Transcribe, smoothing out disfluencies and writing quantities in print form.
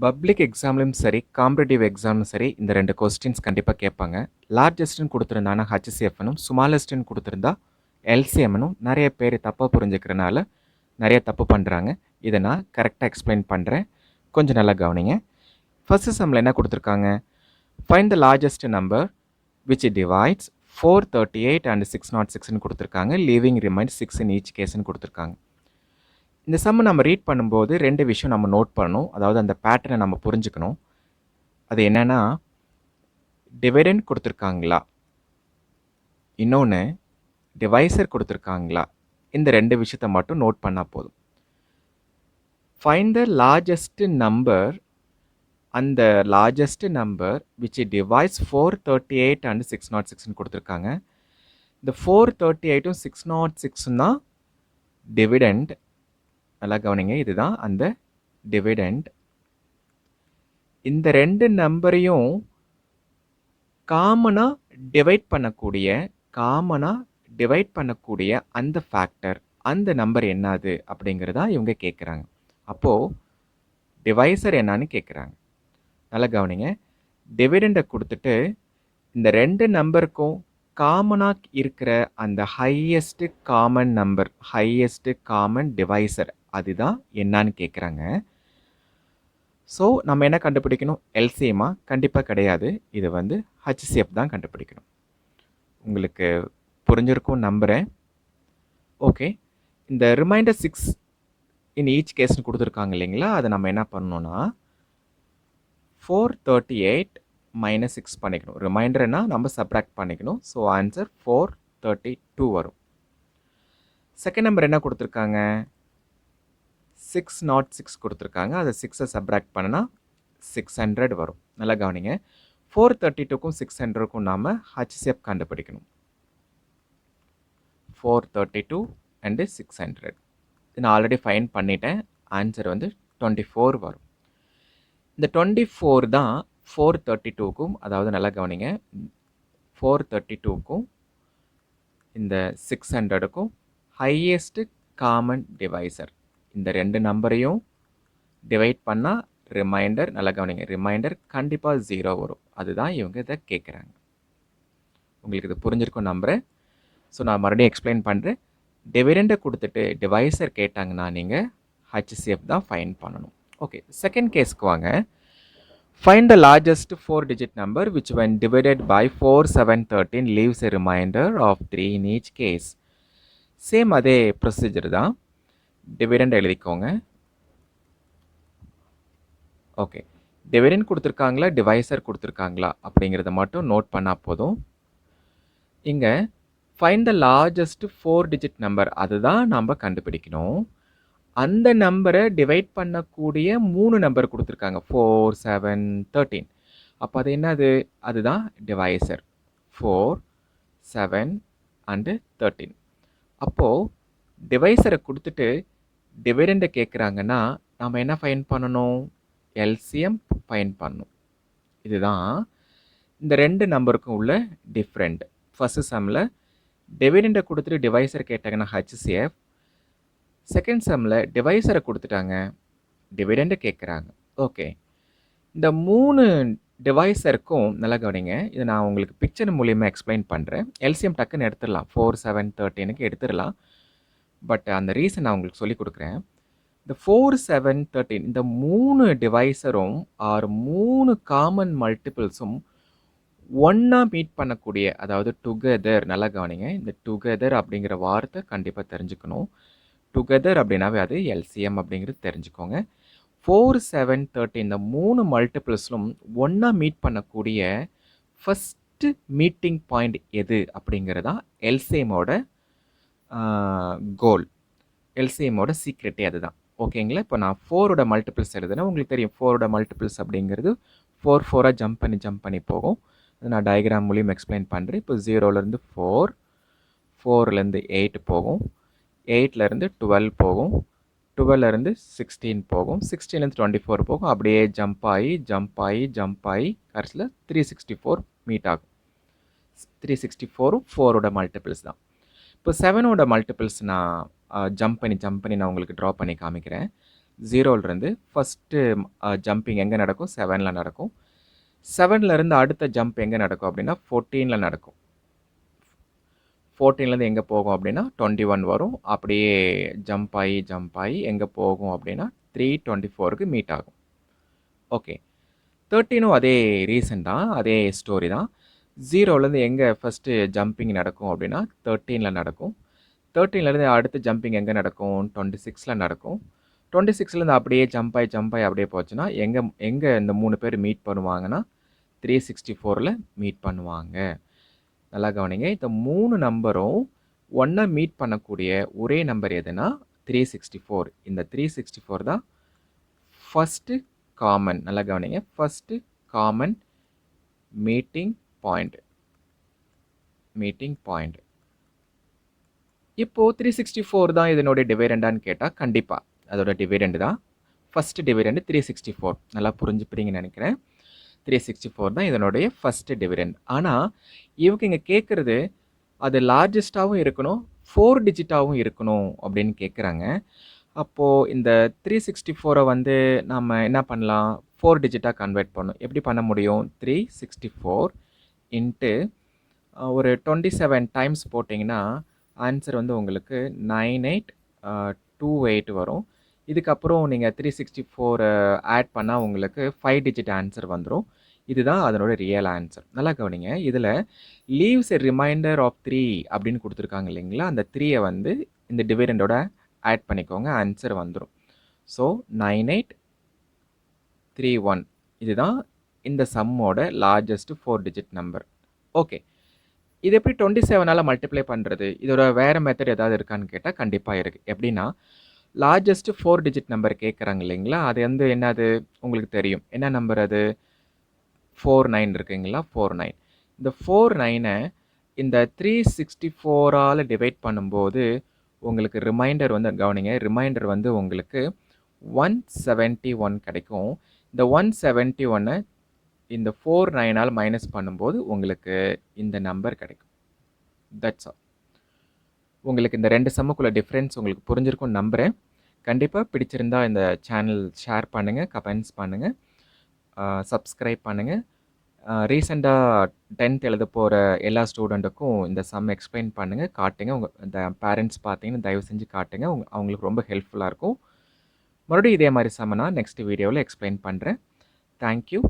Public எக்ஸாம்லயும் சரி, competitive எக்ஸாம்லும் சரி, இந்த 2 கொஸ்டின்ஸ் கண்டிப்பா கேட்பாங்க. லார்ஜஸ்ட்ன்னு குடுத்திருந்தாங்கன்னா ஹச்சிசிஎஃப்னும், ஸ்மாலஸ்ட்ன்னு குடுத்திருந்தா எல்சிஎம்னும் நெறைய பேர் தப்பா புரிஞ்சுக்கிறனால நெறைய தப்பு பண்றாங்க. இத நான் கரெக்ட்டா எக்ஸ்ப்ளைன் பண்றேன். கொஞ்சம் நல்லா கவனிங்க. ஃபர்ஸ்ட் சம்ல என்ன குடுத்திருக்காங்க? Find the largest number which divides 438 and 606ன்னு குடுத்திருக்காங்க. லீவிங் ரிமைன்ஸ் 6 இன் ஈச் கேஸ்ன்னு குடுத்திருக்காங்க. இந்த சம்ம நம்ம ரீட் பண்ணும்போது 2 விஷயம் நம்ம நோட் பண்ணணும். அதாவது அந்த பேட்டர்னை நம்ம புரிஞ்சுக்கணும். அது என்னன்னா, டிவிடெண்ட் குடுத்திருக்காங்களா? இன்னொன்னு டிவைசர் குடுத்திருக்காங்களா? இந்த 2 விஷயத்த மட்டும் நோட் பண்ணா போதும். ஃபைண்ட் த லார்ஜஸ்ட் நம்பர் அந்த largest number which divides 438 and 606ன்னு குடுத்திருக்காங்க. இந்த 438ம் 606ம் தான் டிவிடெண்ட். நல்லா கவனிங்க. இதுதான் அந்த டிவிடெண்ட். இந்த 2 நம்பரையும் காமனா டிவைட் பண்ணக்கூடிய அந்த ஃபேக்டர், அந்த நம்பர் என்னது அப்படிங்கிறதா இவங்க கேட்குறாங்க. அப்போ டிவைசர் என்னன்னு கேட்குறாங்க. நல்லா கவனிங்க. டிவிடெண்டை கொடுத்துட்டு இந்த 2 நம்பருக்கும் காமனா இருக்கிற அந்த highest common number, highest common divisor அதுதான் என்னன்னு கேட்குறாங்க. ஸோ நம்ம என்ன கண்டுபிடிக்கணும்? எல்சிஎம்மா? கண்டிப்பாக கிடையாது. இது வந்து ஹச்சிசிஎஃப் தான் கண்டுபிடிக்கணும். உங்களுக்கு புரிஞ்சிருக்கும் நம்புகிறேன். ஓகே, இந்த ரிமைண்டர் 6 இன் ஈச் கேஸ்னு கொடுத்துருக்காங்க இல்லைங்களா? அதை நம்ம என்ன பண்ணணும்னா 438 மைனஸ் 6 பண்ணிக்கணும். ரிமைண்டர்னா நம்ம சப்ராக்ட் பண்ணிக்கணும். ஸோ ஆன்சர் 432 வரும். செகண்ட் நம்பர் என்ன கொடுத்துருக்காங்க? 606 கொடுத்துருக்காங்க. அதை 6 சப்ராக்ட் பண்ணினா 600 வரும். நல்லா கவனிங்க. 432க்கும் 600க்கும் நாம ஹச்சிசிஎஃப் கண்டுபிடிக்கணும். 432 அண்ட் 600. நான் ஆல்ரெடி ஃபைண்ட் பண்ணிட்டேன். ஆன்சர் வந்து 24 வரும். இந்த 24 தான் 432க்கும், அதாவது நல்லா கவனிங்க, 432க்கும் இந்த 600க்கும் ஹையஸ்ட் காமன் டிவைசர். இந்த 2 நம்பரையும் டிவைட் பண்ணால் ரிமைண்டர், நல்லா கவனிங்க, ரிமைண்டர் கண்டிப்பாக 0 வரும். அதுதான் இவங்க இதை கேட்குறாங்க. உங்களுக்கு இது புரிஞ்சிருக்கும் நம்புகிறேன். ஸோ நான் மறுபடியும் எக்ஸ்பிளைன் பண்ணுறேன். டிவிடெண்டை கொடுத்துட்டு டிவைசர் கேட்டாங்கன்னா நீங்கள் ஹச்சிசிஎஃப் தான் ஃபைண்ட் பண்ணணும். ஓகே, செகண்ட் கேஸ்க்கு வாங்க. Find the largest 4-digit number which when divided by 4, 7, 13 leaves a remainder of 3 in each case. Same அதே ப்ரொசீஜர் தான். டிவிடெண்ட் எழுதிக்கோங்க. ஓகே, டிவிடெண்ட் கொடுத்துருக்காங்களா, டிவைசர் கொடுத்துருக்காங்களா அப்படிங்கிறத மட்டும் நோட் பண்ணால் போதும். இங்கே find the largest 4-digit number, அதுதான் நம்ம கண்டுபிடிக்கணும். அந்த நம்பரை டிவைட் பண்ணக்கூடிய 3 நம்பர் கொடுத்துருக்காங்க, 4, 7, 13. அப்போ அது என்னது? அதுதான் டிவைசர். 4, 7 அண்டு 13. அப்போது டிவைசரை கொடுத்துட்டு டிவிடெண்டை கேட்குறாங்கன்னா நம்ம என்ன ஃபைண்ட் பண்ணணும்? எல்சிஎம் ஃபைண்ட் பண்ணணும். இதுதான் இந்த 2 நம்பருக்கும் உள்ள டிஃப்ரெண்ட். ஃபர்ஸ்ட் சம்மில் டிவிடெண்டை கொடுத்துட்டு டிவைசர் கேட்டாங்கன்னா ஹச்சிசிஎஃப். செகண்ட் சம்மில் டிவைசரை கொடுத்துட்டாங்க, டிவிடெண்டை கேட்குறாங்க. ஓகே, இந்த 3 டிவைசருக்கும் நல்லா கவனிங்க. இதை நான் உங்களுக்கு பிக்சர் மூலியமாக எக்ஸ்பிளைன் பண்ணுறேன். எல்சிஎம் டக்குன்னு எடுத்துடலாம், 4, 7, 13க்கு எடுத்துடலாம். பட் அந்த ரீசன் நான் உங்களுக்கு சொல்லி கொடுக்குறேன். இந்த 4, 7, 13 இந்த 3 டிவைசரும் ஆர் 3 காமன் மல்டிபிள்ஸும் ஒன்றா மீட் பண்ணக்கூடிய, அதாவது டுகெதர், நல்லா கவனிங்க. இந்த டுகெதர் அப்படிங்கிற வார்த்தை கண்டிப்பாக தெரிஞ்சுக்கணும். டுகெதர் அப்படின்னாவே அது எல்சிஎம் அப்படிங்கிறது தெரிஞ்சுக்கோங்க. 4, 7, 13 இந்த 3 மல்டிபிள்ஸ்லும் ஒன்றா மீட் பண்ணக்கூடிய ஃபஸ்ட்டு மீட்டிங் பாயிண்ட் எது அப்படிங்கிறதா எல்சிஎம்மோட கோல். எல்சிஎம்மோட சீக்ரெட்டே அதுதான். ஓகேங்களா? இப்போ நான் 4ஓட மல்டிபிள்ஸ் எழுதுனேன். உங்களுக்கு தெரியும் 4ஓட மல்டிபிள்ஸ் அப்படிங்கிறது 4, 4ஆக ஜம்ப் பண்ணி போகும். அது நான் டயக்ராம் மூலியம் எக்ஸ்பிளைன் பண்ணுறேன். இப்போ 0லேருந்து 4, 4லேருந்து 8 போகும், 8லேருந்து 12 போகும், 12லேருந்து 16 போகும், 16லேருந்து 24 போகும். அப்படியே ஜம்ப் ஆகி கடைசியில் 364 மீட் ஆகும். 364ம் 4ஓட மல்டிபிள்ஸ் தான். இப்போ 7ஓட மல்டிபிள்ஸ் நான் ஜம்ப் பண்ணி நான் உங்களுக்கு ட்ரா பண்ணி காமிக்கிறேன். 0லேருந்து ஃபஸ்ட்டு ஜம்பிங் எங்கே நடக்கும்? 7ல் நடக்கும். 7லேருந்து அடுத்த ஜம்ப் எங்கே நடக்கும் அப்படின்னா 14ல் நடக்கும். 14லேருந்து எங்கே போகும் அப்படின்னா 21 வரும். அப்படியே ஜம்ப் ஆகி எங்கே போகும் அப்படின்னா 324க்கு மீட் ஆகும். ஓகே. 13ம் அதே ரீசன் தான், அதே ஸ்டோரி தான். 0லேருந்து எங்கே ஃபஸ்ட்டு ஜம்பிங் நடக்கும் அப்படின்னா 13ல் நடக்கும். 13லேருந்து அடுத்த ஜம்பிங் எங்கே நடக்கும்? 26ல் நடக்கும். 26லேருந்து அப்படியே ஜம்ப் ஆகி அப்படியே போச்சுன்னா எங்கே இந்த 3 பேர் மீட் பண்ணுவாங்கன்னா 364ல் மீட் பண்ணுவாங்க. நல்லா கவனிங்க. இந்த 3 நம்பரும் ஒண்ணா மீட் பண்ணக்கூடிய ஒரே நம்பர் எதுனா 364. இந்த 364 தான் ஃபஸ்ட்டு காமன். நல்லா கவனிங்க. First common meeting point. இப்போ 364 தான் இதனுடைய டிவைடண்டான்னு கேட்டால் கண்டிப்பாக அதோட டிவைடண்ட் தான். First dividend 364. நல்லா புரிஞ்சுப்பீங்கன்னு நினைக்கிறேன். 364 தான் இதனுடைய ஃபஸ்ட்டு டிவிடெண்ட். ஆனால் இவங்க இங்கே கேட்குறது அது லார்ஜஸ்ட்டாகவும் இருக்கணும், 4 டிஜிட்டாகவும் இருக்கணும் அப்படின்னு கேட்குறாங்க. அப்போது இந்த 364 வந்து நம்ம என்ன பண்ணலாம்? 4 டிஜிட்டாக கன்வெர்ட் பண்ணணும். எப்படி பண்ண முடியும்? 364 இன்ட்டு ஒரு 27 டைம்ஸ் போட்டிங்கன்னா ஆன்சர் வந்து உங்களுக்கு 9828 வரும். இதுக்கப்புறம் நீங்கள் 364 ஆட் பண்ணால் உங்களுக்கு 5 டிஜிட் ஆன்சர் வந்துடும். இதுதான் அதனோட ரியல் ஆன்சர். நல்லா கவனிங்க. இதில் லீவ்ஸ் எ ரிமைண்டர் ஆஃப் 3 அப்படின்னு கொடுத்துருக்காங்க இல்லைங்களா? அந்த 3யை வந்து இந்த டிவிடெண்டோட ஆட் பண்ணிக்கோங்க. ஆன்சர் வந்துடும். ஸோ 9831 இதுதான் இந்த சம்மோட லார்ஜஸ்ட் 4 டிஜிட் நம்பர். ஓகே. இது எப்படி 27ஆல் மல்டிப்ளை பண்ணுறது? இதோட வேறு மெத்தட் ஏதாவது இருக்கான்னு கேட்டால் கண்டிப்பாக இருக்குது. எப்படின்னா லார்ஜஸ்ட் 4 டிஜிட் நம்பர் கேட்குறாங்க இல்லைங்களா? அது வந்து என்னது உங்களுக்கு தெரியும். என்ன நம்பர் அது? 49 இருக்குங்களா? 49. இந்த 49ஐ இந்த 364ஆல் டிவைட் பண்ணும்போது உங்களுக்கு ரிமைண்டர் வந்து கவனிங்க. ரிமைண்டர் வந்து உங்களுக்கு 171 கிடைக்கும். இந்த 171ஐ இந்த 49ஆல் மைனஸ் பண்ணும்போது உங்களுக்கு இந்த நம்பர் கிடைக்கும். That's all. உங்களுக்கு இந்த 2 சம்முக்குள்ள டிஃப்ரென்ஸ் உங்களுக்கு புரிஞ்சிருக்கும்னு நம்புகிறேன். கண்டிப்பாக பிடிச்சிருந்தா இந்த சேனல் ஷேர் பண்ணுங்கள், கமெண்ட்ஸ் பண்ணுங்கள், சப்ஸ்கிரைப் பண்ணுங்கள். ரீசெண்டாக 10th எழுத போகிற எல்லா ஸ்டூடெண்ட்டுக்கும் இந்த சம் எக்ஸ்பிளைன் பண்ணுங்கள், காட்டுங்க. இந்த பேரண்ட்ஸ் பார்த்தீங்கன்னா தயவு செஞ்சு காட்டுங்க. அவங்களுக்கு ரொம்ப ஹெல்ப்ஃபுல்லாக இருக்கும். மறுபடியும் இதே மாதிரி சம்மை நான் நெக்ஸ்ட் வீடியோவில் எக்ஸ்பிளைன் பண்ணுறேன். தேங்க்யூ.